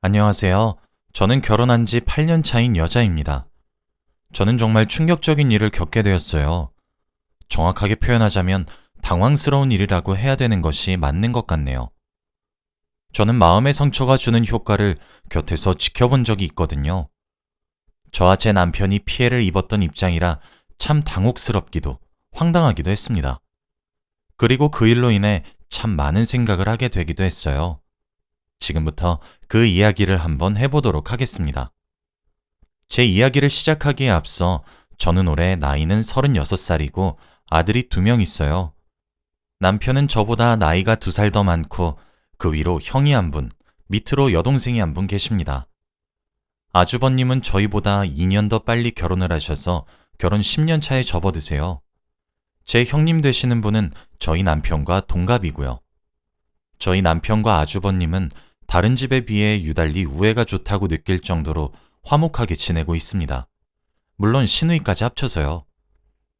안녕하세요. 저는 결혼한 지 8년 차인 여자입니다. 저는 정말 충격적인 일을 겪게 되었어요. 정확하게 표현하자면 당황스러운 일이라고 해야 되는 것이 맞는 것 같네요. 저는 마음의 상처가 주는 효과를 곁에서 지켜본 적이 있거든요. 저와 제 남편이 피해를 입었던 입장이라 참 당혹스럽기도 황당하기도 했습니다. 그리고 그 일로 인해 참 많은 생각을 하게 되기도 했어요. 지금부터 그 이야기를 한번 해보도록 하겠습니다. 제 이야기를 시작하기에 앞서 저는 올해 나이는 36살이고 아들이 2명 있어요. 남편은 저보다 나이가 2살 더 많고 그 위로 형이 한 분, 밑으로 여동생이 한 분 계십니다. 아주버님은 저희보다 2년 더 빨리 결혼을 하셔서 결혼 10년 차에 접어드세요. 제 형님 되시는 분은 저희 남편과 동갑이고요. 저희 남편과 아주버님은 다른 집에 비해 유달리 우애가 좋다고 느낄 정도로 화목하게 지내고 있습니다. 물론 시누이까지 합쳐서요.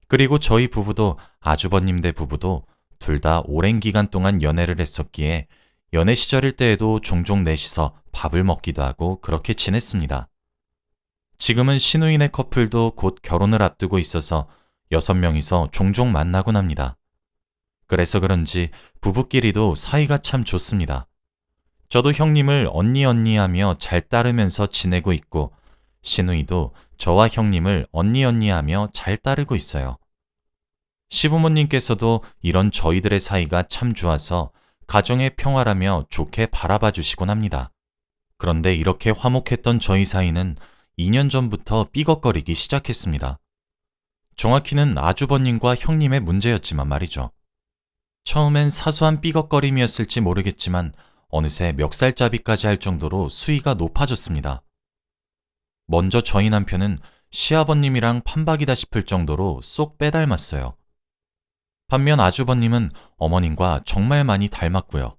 그리고 저희 부부도 아주버님 네 부부도 둘 다 오랜 기간 동안 연애를 했었기에 연애 시절일 때에도 종종 넷이서 밥을 먹기도 하고 그렇게 지냈습니다. 지금은 시누이네 커플도 곧 결혼을 앞두고 있어서 6명이서 종종 만나곤 합니다. 그래서 그런지 부부끼리도 사이가 참 좋습니다. 저도 형님을 언니 하며 잘 따르면서 지내고 있고 시누이도 저와 형님을 언니 하며 잘 따르고 있어요. 시부모님께서도 이런 저희들의 사이가 참 좋아서 가정의 평화라며 좋게 바라봐 주시곤 합니다. 그런데 이렇게 화목했던 저희 사이는 2년 전부터 삐걱거리기 시작했습니다. 정확히는 아주버님과 형님의 문제였지만 말이죠. 처음엔 사소한 삐걱거림이었을지 모르겠지만 어느새 멱살잡이까지 할 정도로 수위가 높아졌습니다. 먼저 저희 남편은 시아버님이랑 판박이다 싶을 정도로 쏙 빼닮았어요. 반면 아주버님은 어머님과 정말 많이 닮았고요.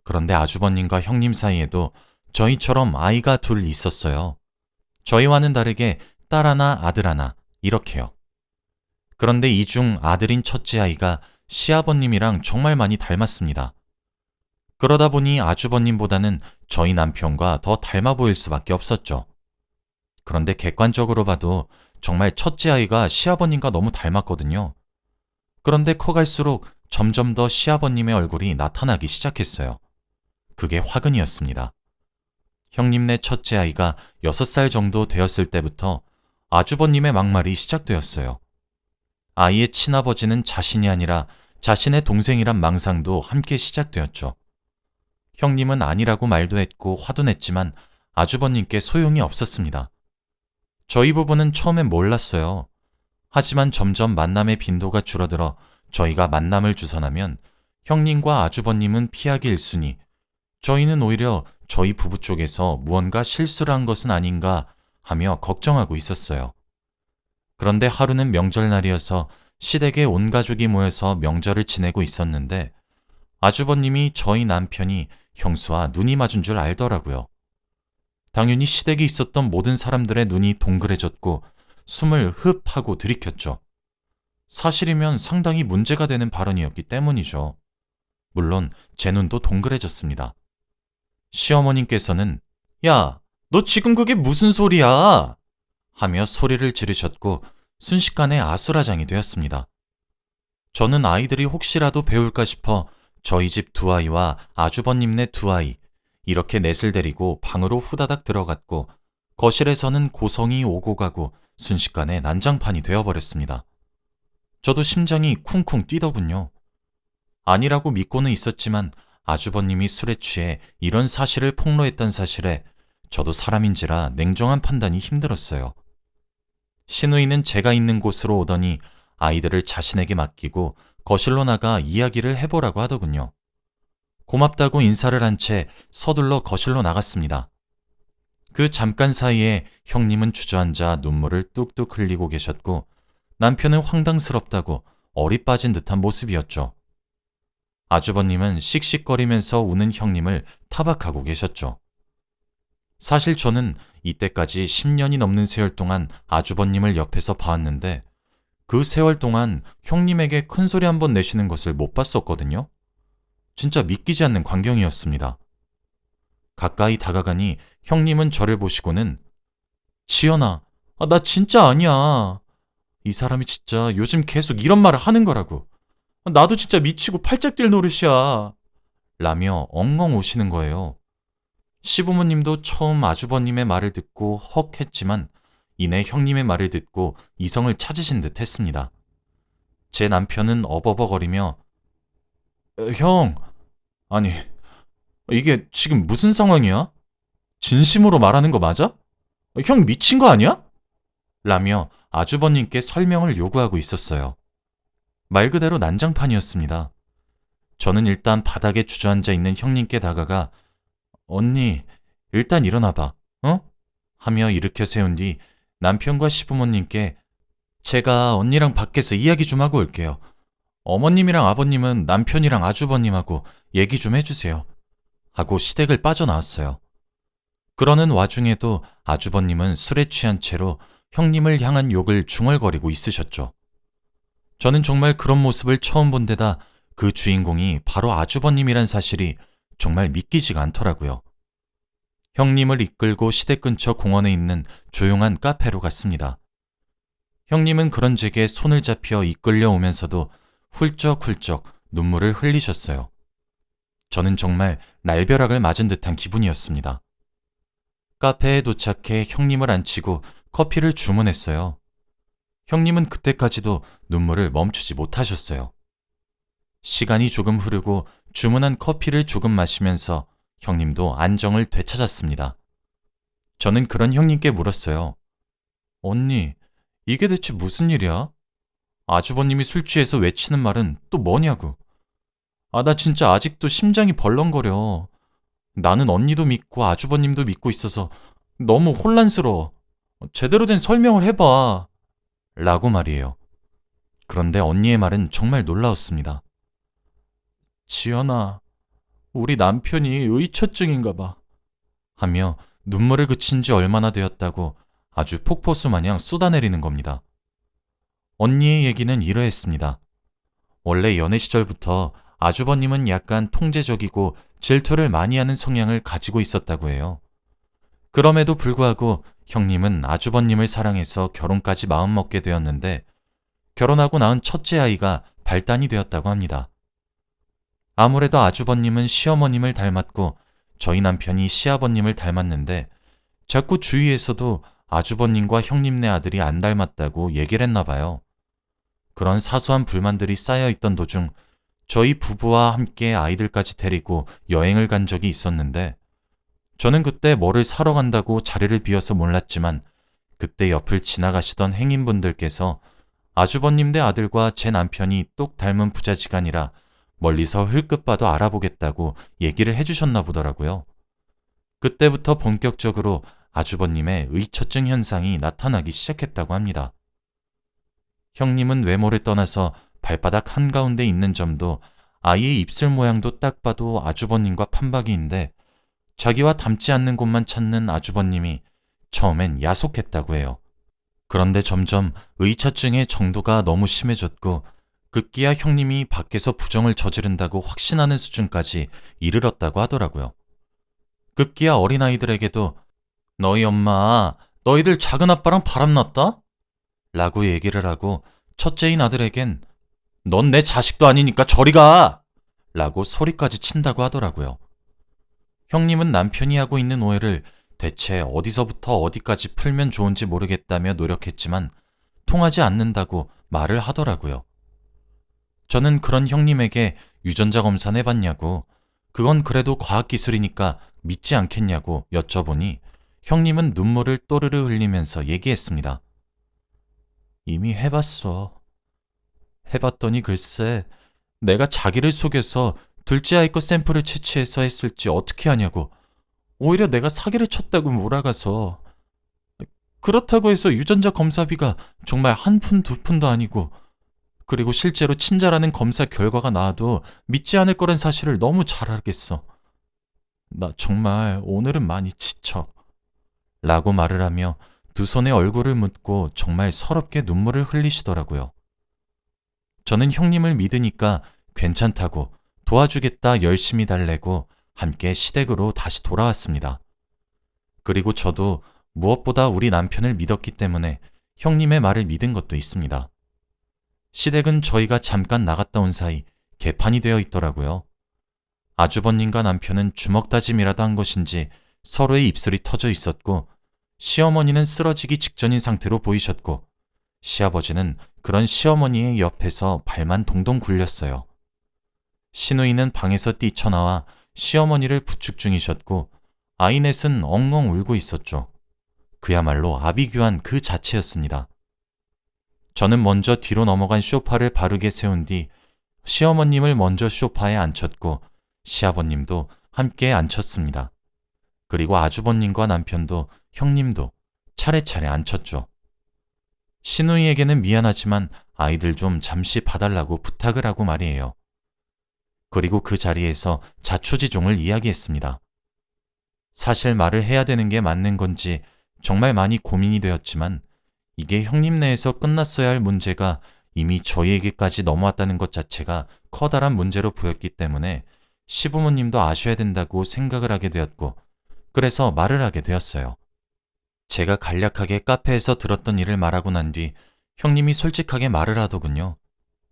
그런데 아주버님과 형님 사이에도 저희처럼 아이가 둘 있었어요. 저희와는 다르게 딸 하나, 아들 하나, 이렇게요. 그런데 이 중 아들인 첫째 아이가 시아버님이랑 정말 많이 닮았습니다. 그러다 보니 아주버님보다는 저희 남편과 더 닮아 보일 수밖에 없었죠. 그런데 객관적으로 봐도 정말 첫째 아이가 시아버님과 너무 닮았거든요. 그런데 커갈수록 점점 더 시아버님의 얼굴이 나타나기 시작했어요. 그게 화근이었습니다. 형님네 첫째 아이가 6살 정도 되었을 때부터 아주버님의 막말이 시작되었어요. 아이의 친아버지는 자신이 아니라 자신의 동생이란 망상도 함께 시작되었죠. 형님은 아니라고 말도 했고 화도 냈지만 아주버님께 소용이 없었습니다. 저희 부부는 처음엔 몰랐어요. 하지만 점점 만남의 빈도가 줄어들어 저희가 만남을 주선하면 형님과 아주버님은 피하기 일쑤니 저희는 오히려 저희 부부 쪽에서 무언가 실수를 한 것은 아닌가 하며 걱정하고 있었어요. 그런데 하루는 명절날이어서 시댁에 온 가족이 모여서 명절을 지내고 있었는데 아주버님이 저희 남편이 형수와 눈이 맞은 줄 알더라고요. 당연히 시댁에 있었던 모든 사람들의 눈이 동그래졌고 숨을 흡하고 들이켰죠. 사실이면 상당히 문제가 되는 발언이었기 때문이죠. 물론 제 눈도 동그래졌습니다. 시어머님께서는 야, 너 지금 그게 무슨 소리야? 하며 소리를 지르셨고 순식간에 아수라장이 되었습니다. 저는 아이들이 혹시라도 배울까 싶어 저희 집 2아이와 아주버님네 2아이 이렇게 넷을 데리고 방으로 후다닥 들어갔고 거실에서는 고성이 오고 가고 순식간에 난장판이 되어버렸습니다. 저도 심장이 쿵쿵 뛰더군요. 아니라고 믿고는 있었지만 아주버님이 술에 취해 이런 사실을 폭로했던 사실에 저도 사람인지라 냉정한 판단이 힘들었어요. 시누이는 제가 있는 곳으로 오더니 아이들을 자신에게 맡기고 거실로 나가 이야기를 해보라고 하더군요. 고맙다고 인사를 한 채 서둘러 거실로 나갔습니다. 그 잠깐 사이에 형님은 주저앉아 눈물을 뚝뚝 흘리고 계셨고 남편은 황당스럽다고 얼이 빠진 듯한 모습이었죠. 아주버님은 씩씩거리면서 우는 형님을 타박하고 계셨죠. 사실 저는 이때까지 10년이 넘는 세월 동안 아주버님을 옆에서 봐왔는데 그 세월 동안 형님에게 큰 소리 한 번 내시는 것을 못 봤었거든요. 진짜 믿기지 않는 광경이었습니다. 가까이 다가가니 형님은 저를 보시고는 지연아, 나 진짜 아니야. 이 사람이 진짜 요즘 계속 이런 말을 하는 거라고. 나도 진짜 미치고 팔짝 뛸 노릇이야. 라며 엉엉 우시는 거예요. 시부모님도 처음 아주버님의 말을 듣고 헉 했지만 이내 형님의 말을 듣고 이성을 찾으신 듯 했습니다. 제 남편은 어버버거리며 형, 아니 이게 지금 무슨 상황이야? 진심으로 말하는 거 맞아? 형 미친 거 아니야? 라며 아주버님께 설명을 요구하고 있었어요. 말 그대로 난장판이었습니다. 저는 일단 바닥에 주저앉아 있는 형님께 다가가 언니, 일단 일어나봐, 어? 하며 일으켜 세운 뒤 남편과 시부모님께 제가 언니랑 밖에서 이야기 좀 하고 올게요. 어머님이랑 아버님은 남편이랑 아주버님하고 얘기 좀 해주세요. 하고 시댁을 빠져나왔어요. 그러는 와중에도 아주버님은 술에 취한 채로 형님을 향한 욕을 중얼거리고 있으셨죠. 저는 정말 그런 모습을 처음 본 데다 그 주인공이 바로 아주버님이란 사실이 정말 믿기지가 않더라고요. 형님을 이끌고 시댁 근처 공원에 있는 조용한 카페로 갔습니다. 형님은 그런 제게 손을 잡혀 이끌려 오면서도 훌쩍훌쩍 눈물을 흘리셨어요. 저는 정말 날벼락을 맞은 듯한 기분이었습니다. 카페에 도착해 형님을 앉히고 커피를 주문했어요. 형님은 그때까지도 눈물을 멈추지 못하셨어요. 시간이 조금 흐르고 주문한 커피를 조금 마시면서 형님도 안정을 되찾았습니다. 저는 그런 형님께 물었어요. 언니, 이게 대체 무슨 일이야? 아주버님이 술 취해서 외치는 말은 또 뭐냐고. 나 진짜 아직도 심장이 벌렁거려. 나는 언니도 믿고 아주버님도 믿고 있어서 너무 혼란스러워. 제대로 된 설명을 해봐. 라고 말이에요. 그런데 언니의 말은 정말 놀라웠습니다. 지연아, 우리 남편이 의처증인가 봐. 하며 눈물을 그친 지 얼마나 되었다고 아주 폭포수 마냥 쏟아내리는 겁니다. 언니의 얘기는 이러했습니다. 원래 연애 시절부터 아주버님은 약간 통제적이고 질투를 많이 하는 성향을 가지고 있었다고 해요. 그럼에도 불구하고 형님은 아주버님을 사랑해서 결혼까지 마음먹게 되었는데 결혼하고 낳은 첫째 아이가 발단이 되었다고 합니다. 아무래도 아주버님은 시어머님을 닮았고 저희 남편이 시아버님을 닮았는데 자꾸 주위에서도 아주버님과 형님네 아들이 안 닮았다고 얘기를 했나 봐요. 그런 사소한 불만들이 쌓여있던 도중 저희 부부와 함께 아이들까지 데리고 여행을 간 적이 있었는데 저는 그때 뭐를 사러 간다고 자리를 비워서 몰랐지만 그때 옆을 지나가시던 행인분들께서 아주버님네 아들과 제 남편이 똑 닮은 부자지간이라 멀리서 흘끗 봐도 알아보겠다고 얘기를 해주셨나 보더라고요. 그때부터 본격적으로 아주버님의 의처증 현상이 나타나기 시작했다고 합니다. 형님은 외모를 떠나서 발바닥 한가운데 있는 점도 아이의 입술 모양도 딱 봐도 아주버님과 판박이인데 자기와 닮지 않는 곳만 찾는 아주버님이 처음엔 야속했다고 해요. 그런데 점점 의처증의 정도가 너무 심해졌고 급기야 형님이 밖에서 부정을 저지른다고 확신하는 수준까지 이르렀다고 하더라고요. 급기야 어린아이들에게도 너희 엄마, 너희들 작은 아빠랑 바람났다? 라고 얘기를 하고 첫째인 아들에겐 넌 내 자식도 아니니까 저리 가! 라고 소리까지 친다고 하더라고요. 형님은 남편이 하고 있는 오해를 대체 어디서부터 어디까지 풀면 좋은지 모르겠다며 노력했지만 통하지 않는다고 말을 하더라고요. 저는 그런 형님에게 유전자 검사는 해봤냐고 그건 그래도 과학기술이니까 믿지 않겠냐고 여쭤보니 형님은 눈물을 또르르 흘리면서 얘기했습니다. 이미 해봤어. 해봤더니 글쎄 내가 자기를 속여서 둘째 아이 거 샘플을 채취해서 했을지 어떻게 하냐고 오히려 내가 사기를 쳤다고 몰아가서 그렇다고 해서 유전자 검사비가 정말 한 푼 두 푼도 아니고 그리고 실제로 친자라는 검사 결과가 나와도 믿지 않을 거란 사실을 너무 잘 알겠어. 나 정말 오늘은 많이 지쳐. 라고 말을 하며 두 손에 얼굴을 묻고 정말 서럽게 눈물을 흘리시더라고요. 저는 형님을 믿으니까 괜찮다고 도와주겠다 열심히 달래고 함께 시댁으로 다시 돌아왔습니다. 그리고 저도 무엇보다 우리 남편을 믿었기 때문에 형님의 말을 믿은 것도 있습니다. 시댁은 저희가 잠깐 나갔다 온 사이 개판이 되어 있더라고요. 아주버님과 남편은 주먹다짐이라도 한 것인지 서로의 입술이 터져 있었고, 시어머니는 쓰러지기 직전인 상태로 보이셨고, 시아버지는 그런 시어머니의 옆에서 발만 동동 굴렸어요. 시누이는 방에서 뛰쳐나와 시어머니를 부축 중이셨고, 아이넷은 엉엉 울고 있었죠. 그야말로 아비규환 그 자체였습니다. 저는 먼저 뒤로 넘어간 소파를 바르게 세운 뒤 시어머님을 먼저 소파에 앉혔고, 시아버님도 함께 앉혔습니다. 그리고 아주버님과 남편도 형님도 차례차례 앉혔죠. 시누이에게는 미안하지만 아이들 좀 잠시 봐달라고 부탁을 하고 말이에요. 그리고 그 자리에서 자초지종을 이야기했습니다. 사실 말을 해야 되는 게 맞는 건지 정말 많이 고민이 되었지만, 이게 형님 내에서 끝났어야 할 문제가 이미 저희에게까지 넘어왔다는 것 자체가 커다란 문제로 보였기 때문에 시부모님도 아셔야 된다고 생각을 하게 되었고, 그래서 말을 하게 되었어요. 제가 간략하게 카페에서 들었던 일을 말하고 난 뒤 형님이 솔직하게 말을 하더군요.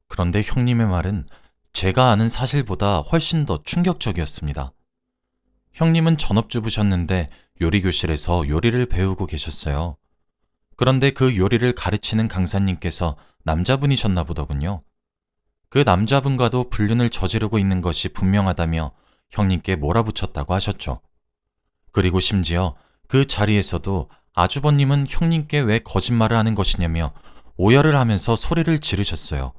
그런데 형님의 말은 제가 아는 사실보다 훨씬 더 충격적이었습니다. 형님은 전업주부셨는데 요리교실에서 요리를 배우고 계셨어요. 그런데 그 요리를 가르치는 강사님께서 남자분이셨나 보더군요. 그 남자분과도 불륜을 저지르고 있는 것이 분명하다며 형님께 몰아붙였다고 하셨죠. 그리고 심지어 그 자리에서도 아주버님은 형님께 왜 거짓말을 하는 것이냐며 오열을 하면서 소리를 지르셨어요.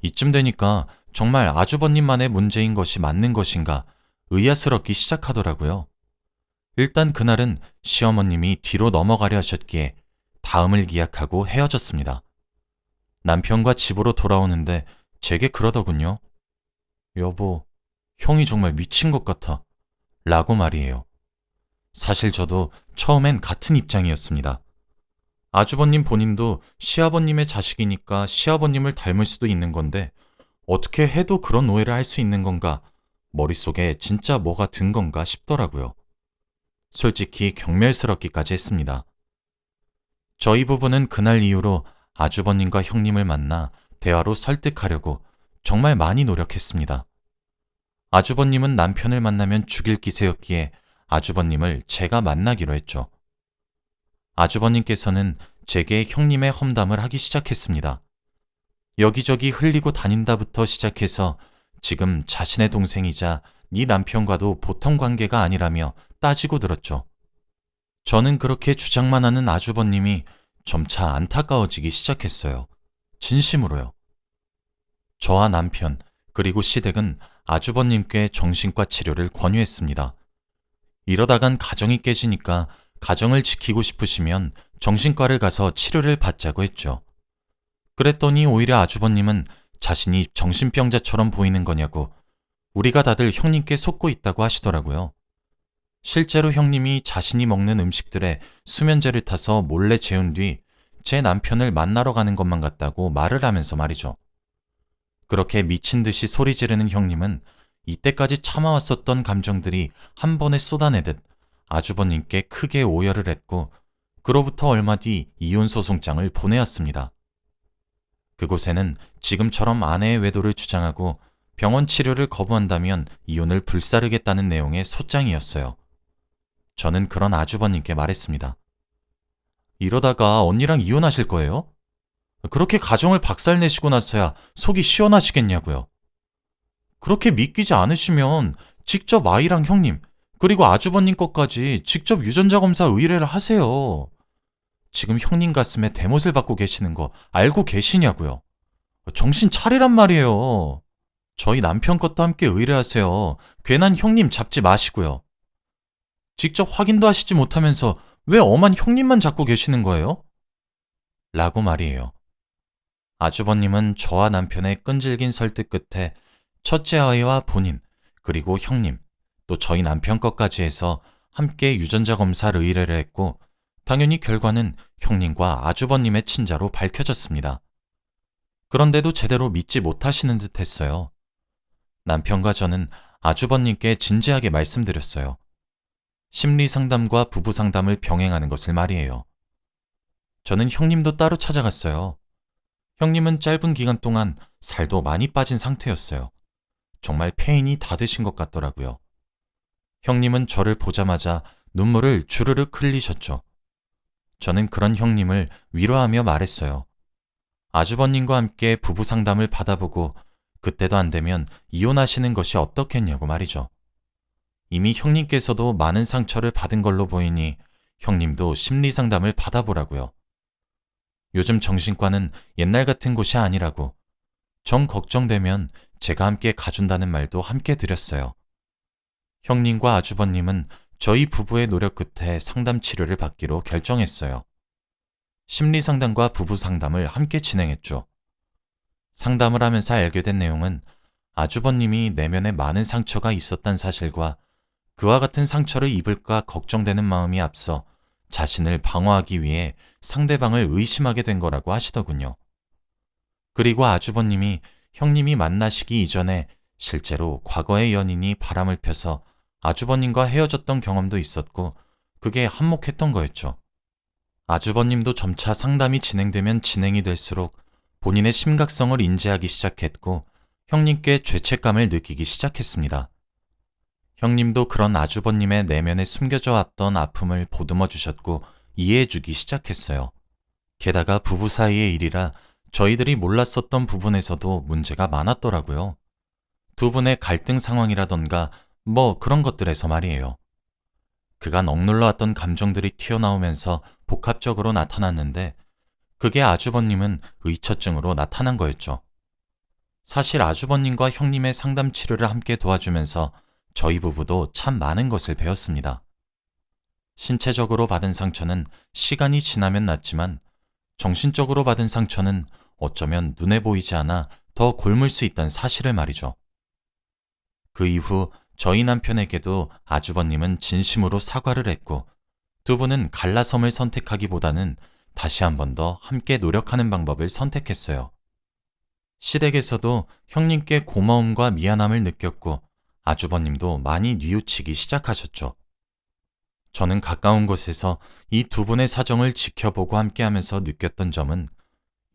이쯤 되니까 정말 아주버님만의 문제인 것이 맞는 것인가 의아스럽기 시작하더라고요. 일단 그날은 시어머님이 뒤로 넘어가려 하셨기에 다음을 기약하고 헤어졌습니다. 남편과 집으로 돌아오는데 제게 그러더군요. 여보, 형이 정말 미친 것 같아. 라고 말이에요. 사실 저도 처음엔 같은 입장이었습니다. 아주버님 본인도 시아버님의 자식이니까 시아버님을 닮을 수도 있는 건데 어떻게 해도 그런 오해를 할 수 있는 건가, 머릿속에 진짜 뭐가 든 건가 싶더라고요. 솔직히 경멸스럽기까지 했습니다. 저희 부부는 그날 이후로 아주버님과 형님을 만나 대화로 설득하려고 정말 많이 노력했습니다. 아주버님은 남편을 만나면 죽일 기세였기에 아주버님을 제가 만나기로 했죠. 아주버님께서는 제게 형님의 험담을 하기 시작했습니다. 여기저기 흘리고 다닌다부터 시작해서 지금 자신의 동생이자 네 남편과도 보통 관계가 아니라며 따지고 들었죠. 저는 그렇게 주장만 하는 아주버님이 점차 안타까워지기 시작했어요. 진심으로요. 저와 남편 그리고 시댁은 아주버님께 정신과 치료를 권유했습니다. 이러다간 가정이 깨지니까 가정을 지키고 싶으시면 정신과를 가서 치료를 받자고 했죠. 그랬더니 오히려 아주버님은 자신이 정신병자처럼 보이는 거냐고 우리가 다들 형님께 속고 있다고 하시더라고요. 실제로 형님이 자신이 먹는 음식들에 수면제를 타서 몰래 재운 뒤 제 남편을 만나러 가는 것만 같다고 말을 하면서 말이죠. 그렇게 미친 듯이 소리 지르는 형님은 이때까지 참아왔었던 감정들이 한 번에 쏟아내듯 아주버님께 크게 오열을 했고, 그로부터 얼마 뒤 이혼소송장을 보내었습니다. 그곳에는 지금처럼 아내의 외도를 주장하고 병원 치료를 거부한다면 이혼을 불사르겠다는 내용의 소장이었어요. 저는 그런 아주버님께 말했습니다. 이러다가 언니랑 이혼하실 거예요? 그렇게 가정을 박살내시고 나서야 속이 시원하시겠냐고요. 그렇게 믿기지 않으시면 직접 아이랑 형님 그리고 아주버님 것까지 직접 유전자 검사 의뢰를 하세요. 지금 형님 가슴에 대못을 받고 계시는 거 알고 계시냐고요. 정신 차리란 말이에요. 저희 남편 것도 함께 의뢰하세요. 괜한 형님 잡지 마시고요. 직접 확인도 하시지 못하면서 왜 엄한 형님만 잡고 계시는 거예요? 라고 말이에요. 아주버님은 저와 남편의 끈질긴 설득 끝에 첫째 아이와 본인, 그리고 형님, 또 저희 남편 것까지 해서 함께 유전자 검사를 의뢰를 했고, 당연히 결과는 형님과 아주버님의 친자로 밝혀졌습니다. 그런데도 제대로 믿지 못하시는 듯 했어요. 남편과 저는 아주버님께 진지하게 말씀드렸어요. 심리 상담과 부부 상담을 병행하는 것을 말이에요. 저는 형님도 따로 찾아갔어요. 형님은 짧은 기간 동안 살도 많이 빠진 상태였어요. 정말 폐인이 다 되신 것 같더라고요. 형님은 저를 보자마자 눈물을 주르륵 흘리셨죠. 저는 그런 형님을 위로하며 말했어요. 아주버님과 함께 부부 상담을 받아보고 그때도 안 되면 이혼하시는 것이 어떻겠냐고 말이죠. 이미 형님께서도 많은 상처를 받은 걸로 보이니 형님도 심리 상담을 받아보라고요. 요즘 정신과는 옛날 같은 곳이 아니라고, 정 걱정되면 제가 함께 가준다는 말도 함께 드렸어요. 형님과 아주버님은 저희 부부의 노력 끝에 상담 치료를 받기로 결정했어요. 심리 상담과 부부 상담을 함께 진행했죠. 상담을 하면서 알게 된 내용은 아주버님이 내면에 많은 상처가 있었단 사실과 그와 같은 상처를 입을까 걱정되는 마음이 앞서 자신을 방어하기 위해 상대방을 의심하게 된 거라고 하시더군요. 그리고 아주버님이 형님이 만나시기 이전에 실제로 과거의 연인이 바람을 펴서 아주버님과 헤어졌던 경험도 있었고 그게 한몫했던 거였죠. 아주버님도 점차 상담이 진행되면 진행이 될수록 본인의 심각성을 인지하기 시작했고 형님께 죄책감을 느끼기 시작했습니다. 형님도 그런 아주버님의 내면에 숨겨져 왔던 아픔을 보듬어 주셨고 이해해 주기 시작했어요. 게다가 부부 사이의 일이라 저희들이 몰랐었던 부분에서도 문제가 많았더라고요. 두 분의 갈등 상황이라던가 뭐 그런 것들에서 말이에요. 그간 억눌러 왔던 감정들이 튀어나오면서 복합적으로 나타났는데 그게 아주버님은 의처증으로 나타난 거였죠. 사실 아주버님과 형님의 상담 치료를 함께 도와주면서 저희 부부도 참 많은 것을 배웠습니다. 신체적으로 받은 상처는 시간이 지나면 낫지만 정신적으로 받은 상처는 어쩌면 눈에 보이지 않아 더 곪을 수 있다는 사실을 말이죠. 그 이후 저희 남편에게도 아주버님은 진심으로 사과를 했고 두 분은 갈라섬을 선택하기보다는 다시 한 번 더 함께 노력하는 방법을 선택했어요. 시댁에서도 형님께 고마움과 미안함을 느꼈고 아주버님도 많이 뉘우치기 시작하셨죠. 저는 가까운 곳에서 이 두 분의 사정을 지켜보고 함께하면서 느꼈던 점은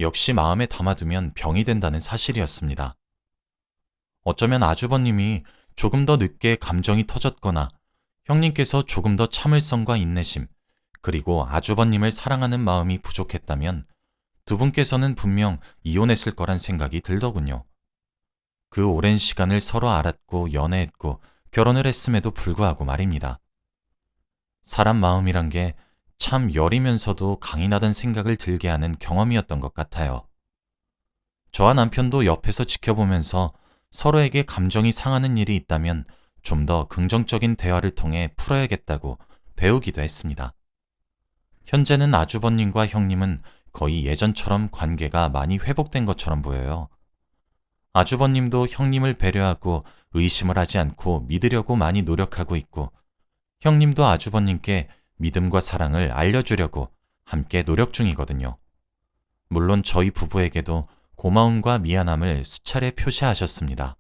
역시 마음에 담아두면 병이 된다는 사실이었습니다. 어쩌면 아주버님이 조금 더 늦게 감정이 터졌거나 형님께서 조금 더 참을성과 인내심, 그리고 아주버님을 사랑하는 마음이 부족했다면 두 분께서는 분명 이혼했을 거란 생각이 들더군요. 그 오랜 시간을 서로 알았고 연애했고 결혼을 했음에도 불구하고 말입니다. 사람 마음이란 게 참 여리면서도 강인하다는 생각을 들게 하는 경험이었던 것 같아요. 저와 남편도 옆에서 지켜보면서 서로에게 감정이 상하는 일이 있다면 좀 더 긍정적인 대화를 통해 풀어야겠다고 배우기도 했습니다. 현재는 아주버님과 형님은 거의 예전처럼 관계가 많이 회복된 것처럼 보여요. 아주버님도 형님을 배려하고 의심을 하지 않고 믿으려고 많이 노력하고 있고 형님도 아주버님께 믿음과 사랑을 알려주려고 함께 노력 중이거든요. 물론 저희 부부에게도 고마움과 미안함을 수차례 표시하셨습니다.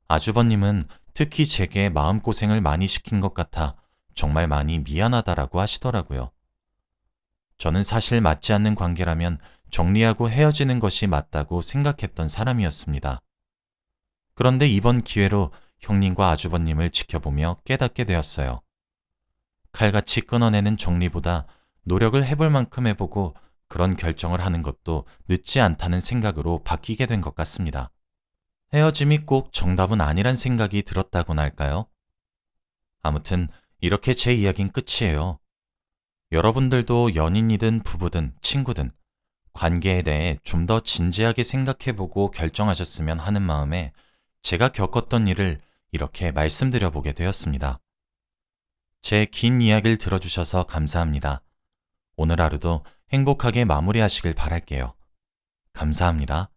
아주버님은 특히 제게 마음고생을 많이 시킨 것 같아 정말 많이 미안하다라고 하시더라고요. 저는 사실 맞지 않는 관계라면 정리하고 헤어지는 것이 맞다고 생각했던 사람이었습니다. 그런데 이번 기회로 형님과 아주버님을 지켜보며 깨닫게 되었어요. 칼같이 끊어내는 정리보다 노력을 해볼 만큼 해보고 그런 결정을 하는 것도 늦지 않다는 생각으로 바뀌게 된 것 같습니다. 헤어짐이 꼭 정답은 아니란 생각이 들었다고나 할까요? 아무튼 이렇게 제 이야기는 끝이에요. 여러분들도 연인이든 부부든 친구든 관계에 대해 좀 더 진지하게 생각해보고 결정하셨으면 하는 마음에 제가 겪었던 일을 이렇게 말씀드려보게 되었습니다. 제 긴 이야기를 들어주셔서 감사합니다. 오늘 하루도 행복하게 마무리하시길 바랄게요. 감사합니다.